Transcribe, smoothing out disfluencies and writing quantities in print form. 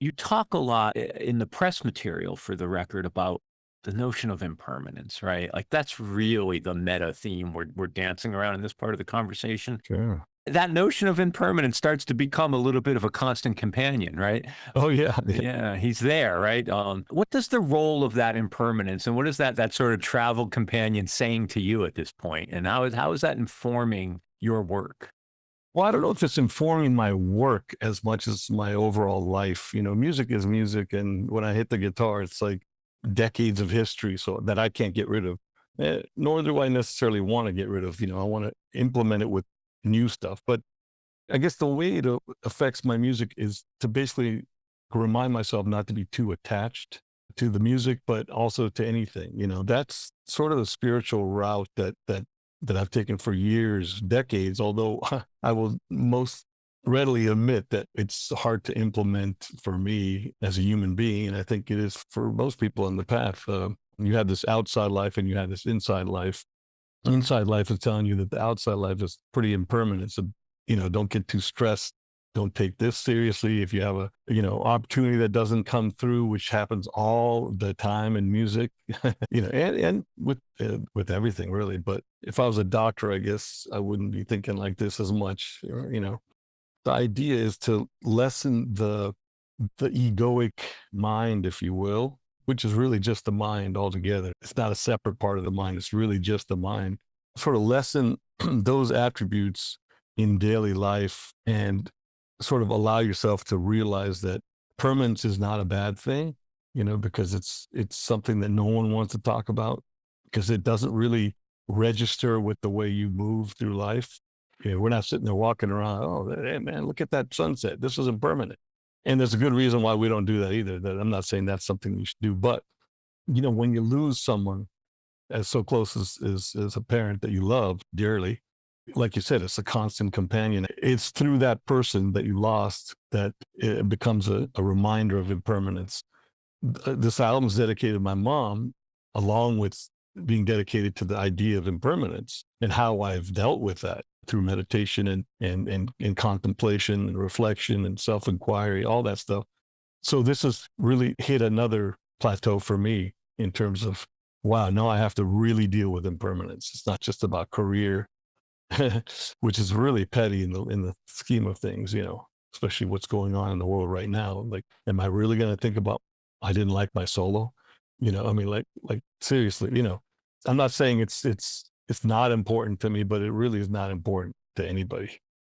You talk a lot in the press material for the record about the notion of impermanence, right? Like that's really the meta theme we're dancing around in this part of the conversation. Sure. That notion of impermanence starts to become a little bit of a constant companion, right? Oh, yeah. Yeah, he's there, right? What does the role of that impermanence and what is that sort of travel companion saying to you at this point? And how is that informing your work? Well, I don't know if it's informing my work as much as my overall life. Music is music, and when I hit the guitar, it's like decades of history, so that I can't get rid of. Nor do I necessarily want to get rid of. I want to implement it with new stuff. But I guess the way it affects my music is to basically remind myself not to be too attached to the music, but also to anything. That's sort of the spiritual route that I've taken for years, decades. Although I will most readily admit that it's hard to implement for me as a human being, and I think it is for most people on the path. You have this outside life and you have this inside life. Inside life is telling you that the outside life is pretty impermanent. So, don't get too stressed. Don't take this seriously. If you have a, opportunity that doesn't come through, which happens all the time in music, and with everything really. But if I was a doctor, I guess I wouldn't be thinking like this as much. The idea is to lessen the egoic mind, if you will, which is really just the mind altogether. It's not a separate part of the mind. It's really just the mind. Sort of lessen those attributes in daily life and sort of allow yourself to realize that permanence is not a bad thing, because it's something that no one wants to talk about because it doesn't really register with the way you move through life. We're not sitting there walking around, oh, hey, man, look at that sunset. This is impermanent. And there's a good reason why we don't do that either. That I'm not saying that's something you should do, but when you lose someone as so close as a parent that you love dearly, like you said, it's a constant companion. It's through that person that you lost that it becomes a reminder of impermanence. This album is dedicated to my mom, along with being dedicated to the idea of impermanence and how I've dealt with that through meditation and contemplation and reflection and self-inquiry, all that stuff. So this has really hit another plateau for me in terms of, wow, now I have to really deal with impermanence. It's not just about career, which is really petty in the scheme of things, especially what's going on in the world right now. Like, am I really going to think about, I didn't like my solo? I mean, like seriously, I'm not saying it's not important to me, but it really is not important to anybody.